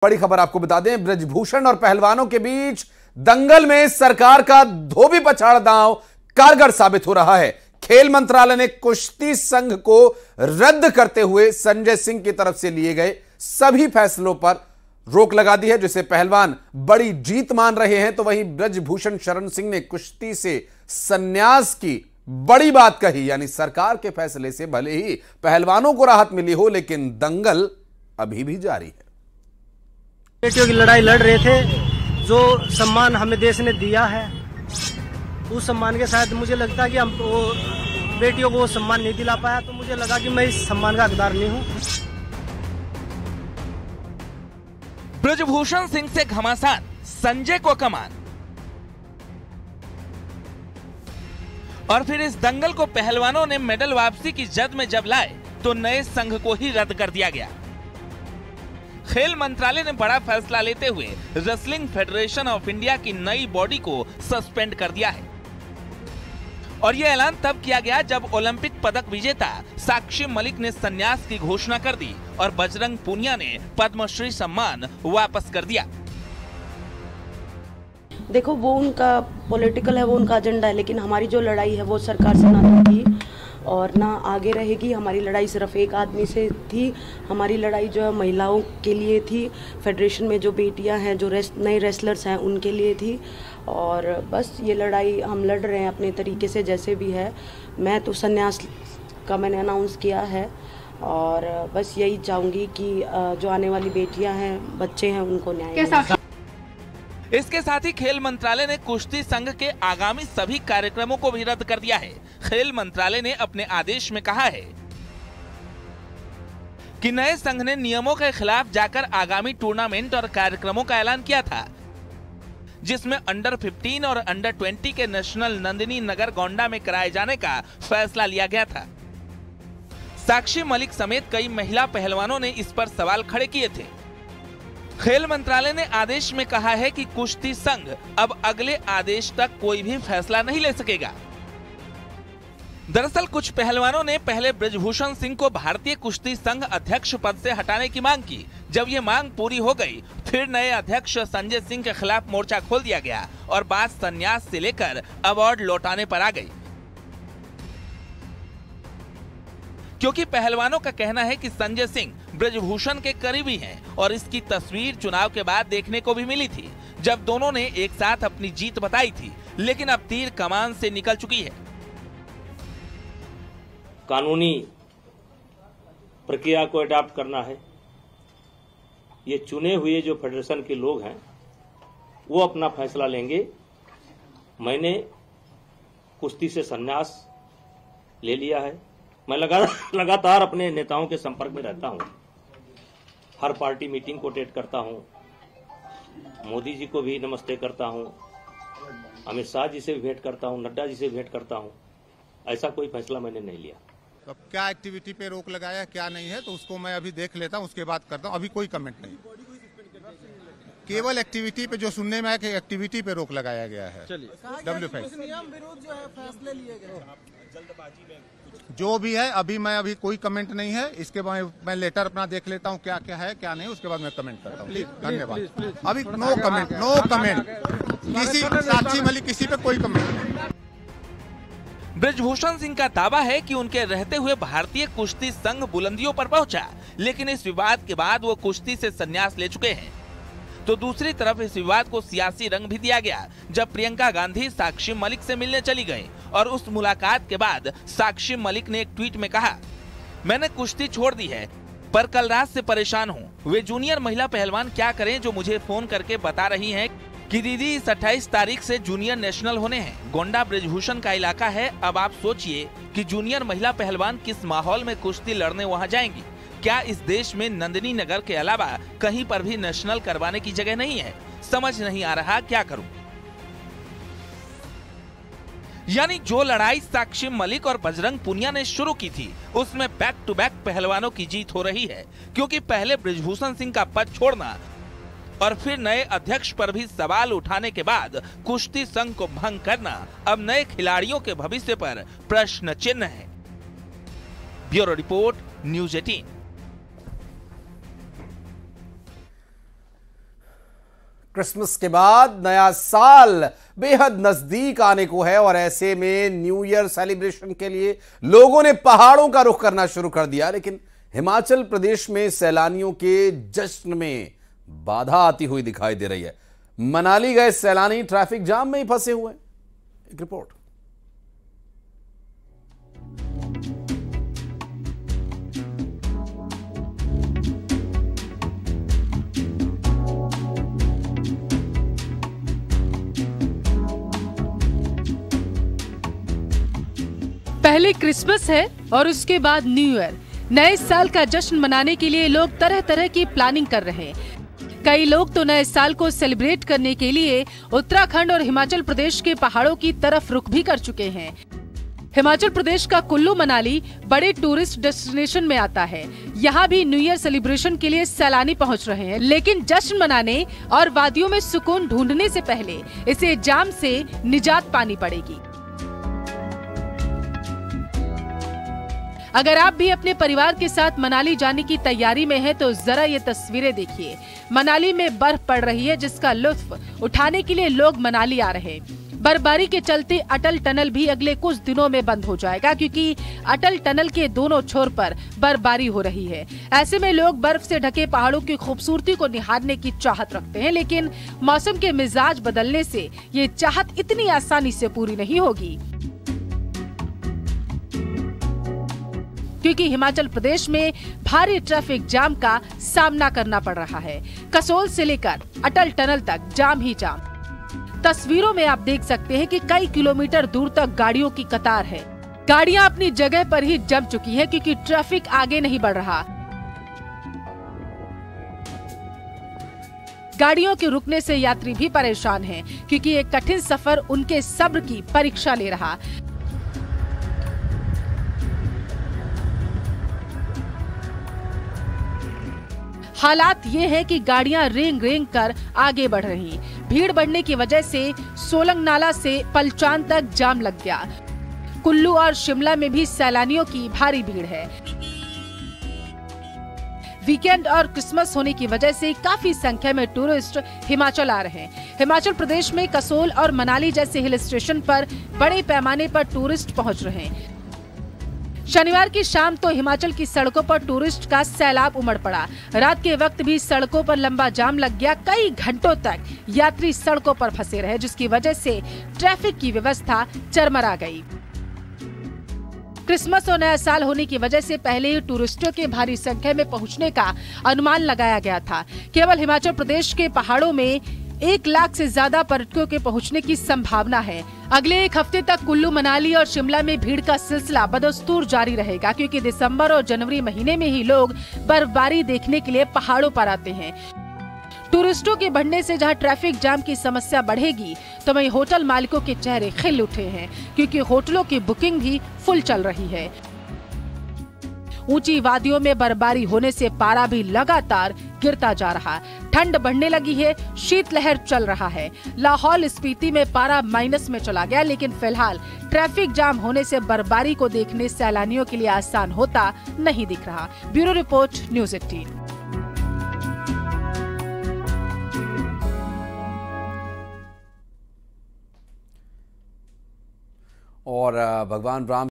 बड़ी खबर आपको बता दें, ब्रजभूषण और पहलवानों के बीच दंगल में सरकार का धोबी पछाड़ दांव कारगर साबित हो रहा है। खेल मंत्रालय ने कुश्ती संघ को रद्द करते हुए संजय सिंह की तरफ से लिए गए सभी फैसलों पर रोक लगा दी है, जिसे पहलवान बड़ी जीत मान रहे हैं। तो वहीं ब्रजभूषण शरण सिंह ने कुश्ती से संन्यास की बड़ी बात कही, यानी सरकार के फैसले से भले ही पहलवानों को राहत मिली हो, लेकिन दंगल अभी भी जारी है। बेटियों की लड़ाई लड़ रहे थे, जो सम्मान हमें देश ने दिया है उस सम्मान के साथ मुझे लगता है कि हम बेटियों को वो सम्मान नहीं दिला पाया, तो मुझे लगा कि मैं इस सम्मान का हकदार नहीं हूं। ब्रजभूषण सिंह से घमासान, संजय को कमान, और फिर इस दंगल को पहलवानों ने मेडल वापसी की जद में जब लाए तो नए संघ को ही रद्द कर दिया गया। खेल मंत्रालय ने बड़ा फैसला लेते हुए रेसलिंग फेडरेशन ऑफ इंडिया की नई बॉडी को सस्पेंड कर दिया है। और यह ऐलान तब किया गया जब ओलंपिक पदक विजेता साक्षी मलिक ने संन्यास की घोषणा कर दी और बजरंग पूनिया ने पद्मश्री सम्मान वापस कर दिया। देखो, वो उनका पॉलिटिकल है, वो उनका एजेंडा है, लेकिन हमारी जो लड़ाई है वो सरकार से ना थी और ना आगे रहेगी। हमारी लड़ाई सिर्फ एक आदमी से थी, हमारी लड़ाई जो है महिलाओं के लिए थी, फेडरेशन में जो बेटियां हैं, जो नए रेसलर्स हैं, उनके लिए थी। और बस ये लड़ाई हम लड़ रहे हैं अपने तरीके से, जैसे भी है। मैं तो संन्यास का मैंने अनाउंस किया है और बस यही चाहूँगी कि जो आने वाली बेटियाँ हैं, बच्चे हैं, उनको न्याय मिले। इसके साथ ही खेल मंत्रालय ने कुश्ती संघ के आगामी सभी कार्यक्रमों को भी रद्द कर दिया है। खेल मंत्रालय ने अपने आदेश में कहा है कि नए संघ ने नियमों के खिलाफ जाकर आगामी टूर्नामेंट और कार्यक्रमों का ऐलान किया था, जिसमें अंडर 15 और अंडर 20 के नेशनल नंदिनी नगर गोंडा में कराए जाने का फैसला लिया गया था। साक्षी मलिक समेत कई महिला पहलवानों ने इस पर सवाल खड़े किए थे। खेल मंत्रालय ने आदेश में कहा है कि कुश्ती संघ अब अगले आदेश तक कोई भी फैसला नहीं ले सकेगा। दरअसल कुछ पहलवानों ने पहले ब्रजभूषण सिंह को भारतीय कुश्ती संघ अध्यक्ष पद से हटाने की मांग की। जब ये मांग पूरी हो गई, फिर नए अध्यक्ष संजय सिंह के खिलाफ मोर्चा खोल दिया गया और बात संन्यास से लेकर अवार्ड लौटाने पर आ गई। क्योंकि पहलवानों का कहना है कि संजय सिंह ब्रजभूषण के करीबी हैं और इसकी तस्वीर चुनाव के बाद देखने को भी मिली थी, जब दोनों ने एक साथ अपनी जीत बताई थी, लेकिन अब तीर कमान से निकल चुकी है। कानूनी प्रक्रिया को अडॉप्ट करना है। ये चुने हुए जो फेडरेशन के लोग हैं वो अपना फैसला लेंगे। मैंने कुश्ती से संन्यास ले लिया है। मैं लगातार अपने नेताओं के संपर्क में रहता हूं, हर पार्टी मीटिंग को अटेंड करता हूं, मोदी जी को भी नमस्ते करता हूं, अमित शाह जी से भी भेंट करता हूं, नड्डा जी से भेंट करता हूं। ऐसा कोई फैसला मैंने नहीं लिया। अब क्या एक्टिविटी पे रोक लगाया, क्या नहीं है, तो उसको मैं अभी देख लेता हूं, उसके बाद करता हूं। अभी कोई कमेंट नहीं, केवल एक्टिविटी पे जो सुनने में आया कि एक्टिविटी पे रोक लगाया गया है। नियम विरोध जो है फैसले लिए गए, जल्दबाजी में जो भी है, अभी कोई कमेंट नहीं है। इसके बाद मैं लेटर अपना देख लेता हूं क्या क्या है क्या नहीं, उसके बाद मैं कमेंट करता हूं। धन्यवाद। अभी नो कमेंट किसी साक्षी मलिक किसी पे कोई कमेंट नहीं। ब्रजभूषण सिंह का दावा है कि उनके रहते हुए भारतीय कुश्ती संघ बुलंदियों पर पहुंचा, लेकिन इस विवाद के बाद वो कुश्ती से संन्यास ले चुके हैं। तो दूसरी तरफ इस विवाद को सियासी रंग भी दिया गया, जब प्रियंका गांधी साक्षी मलिक से मिलने चली गईं और उस मुलाकात के बाद साक्षी मलिक ने एक ट्वीट में कहा, मैंने कुश्ती छोड़ दी है पर कल रात से परेशान हूं। वे जूनियर महिला पहलवान क्या करें जो मुझे फोन करके बता रही हैं कि दीदी इस 28 तारीख से जूनियर नेशनल होने हैं। गोंडा ब्रजभूषण का इलाका है। अब आप सोचिए कि जूनियर महिला पहलवान किस माहौल में कुश्ती लड़ने वहां जाएंगी। क्या इस देश में नंदिनी नगर के अलावा कहीं पर भी नेशनल करवाने की जगह नहीं है? समझ नहीं आ रहा, क्या करूं। यानी जो लड़ाई साक्षी मलिक और बजरंग पूनिया ने शुरू की थी, उसमें बैक टू बैक पहलवानों की जीत हो रही है। क्योंकि पहले ब्रजभूषण सिंह का पद छोड़ना और फिर नए अध्यक्ष पर भी सवाल उठाने के बाद कुश्ती संघ को भंग करना अब नए खिलाड़ियों के भविष्य पर प्रश्न चिन्ह है। Bureau report, news 18। क्रिसमस के बाद नया साल बेहद नजदीक आने को है और ऐसे में न्यू ईयर सेलिब्रेशन के लिए लोगों ने पहाड़ों का रुख करना शुरू कर दिया। लेकिन हिमाचल प्रदेश में सैलानियों के जश्न में बाधा आती हुई दिखाई दे रही है। मनाली गए सैलानी ट्रैफिक जाम में ही फंसे हुए हैं। एक रिपोर्ट। पहले क्रिसमस है और उसके बाद न्यू ईयर। नए साल का जश्न मनाने के लिए लोग तरह तरह की प्लानिंग कर रहे हैं। कई लोग तो नए साल को सेलिब्रेट करने के लिए उत्तराखंड और हिमाचल प्रदेश के पहाड़ों की तरफ रुख भी कर चुके हैं। हिमाचल प्रदेश का कुल्लू मनाली बड़े टूरिस्ट डेस्टिनेशन में आता है। यहाँ भी न्यू ईयर सेलिब्रेशन के लिए सैलानी पहुँच रहे हैं, लेकिन जश्न मनाने और वादियों में सुकून ढूंढने से पहले इसे जाम से निजात पानी पड़ेगी। अगर आप भी अपने परिवार के साथ मनाली जाने की तैयारी में हैं, तो जरा ये तस्वीरें देखिए। मनाली में बर्फ पड़ रही है, जिसका लुत्फ उठाने के लिए लोग मनाली आ रहे हैं। बर्फबारी के चलते अटल टनल भी अगले कुछ दिनों में बंद हो जाएगा, क्योंकि अटल टनल के दोनों छोर पर बर्फबारी हो रही है। ऐसे में लोग बर्फ से ढके पहाड़ों की खूबसूरती को निहारने की चाहत रखते हैं, लेकिन मौसम के मिजाज बदलने से ये चाहत इतनी आसानी से पूरी नहीं होगी, क्योंकि हिमाचल प्रदेश में भारी ट्रैफिक जाम का सामना करना पड़ रहा है। कसोल से लेकर अटल टनल तक जाम ही जाम। तस्वीरों में आप देख सकते हैं कि कई किलोमीटर दूर तक गाड़ियों की कतार है। गाड़ियां अपनी जगह पर ही जम चुकी है, क्योंकि ट्रैफिक आगे नहीं बढ़ रहा। गाड़ियों के रुकने से यात्री भी परेशान हैं, क्योंकि एक कठिन सफर उनके सब्र की परीक्षा ले रहा। हालात ये है कि गाड़ियां रेंग रेंग कर आगे बढ़ रही। भीड़ बढ़ने की वजह से सोलंग नाला से पलचान तक जाम लग गया। कुल्लू और शिमला में भी सैलानियों की भारी भीड़ है। वीकेंड और क्रिसमस होने की वजह से काफी संख्या में टूरिस्ट हिमाचल आ रहे हैं। हिमाचल प्रदेश में कसोल और मनाली जैसे हिल स्टेशन पर बड़े पैमाने पर टूरिस्ट पहुंच रहे हैं। शनिवार की शाम तो हिमाचल की सड़कों पर टूरिस्ट का सैलाब उमड़ पड़ा। रात के वक्त भी सड़कों पर लंबा जाम लग गया। कई घंटों तक यात्री सड़कों पर फंसे रहे, जिसकी वजह से ट्रैफिक की व्यवस्था चरमरा गई। क्रिसमस और नया साल होने की वजह से पहले ही टूरिस्टों के भारी संख्या में पहुंचने का अनुमान लगाया गया था। केवल हिमाचल प्रदेश के पहाड़ों में 1 लाख से ज्यादा पर्यटकों के पहुंचने की संभावना है। अगले एक हफ्ते तक कुल्लू मनाली और शिमला में भीड़ का सिलसिला बदस्तूर जारी रहेगा, क्योंकि दिसंबर और जनवरी महीने में ही लोग बर्फबारी देखने के लिए पहाड़ों पर आते हैं। टूरिस्टों के बढ़ने से जहां ट्रैफिक जाम की समस्या बढ़ेगी, तो वहीं होटल मालिकों के चेहरे खिल उठे हैं, क्योंकि होटलों की बुकिंग भी फुल चल रही है। ऊंची वादियों में बर्फबारी होने से पारा भी लगातार गिरता जा रहा है। ठंड बढ़ने लगी है, शीतलहर चल रहा है। लाहौल स्पीति में पारा माइनस में चला गया, लेकिन फिलहाल ट्रैफिक जाम होने से बर्फबारी को देखने सैलानियों के लिए आसान होता नहीं दिख रहा। Bureau report, news 18। और भगवान राम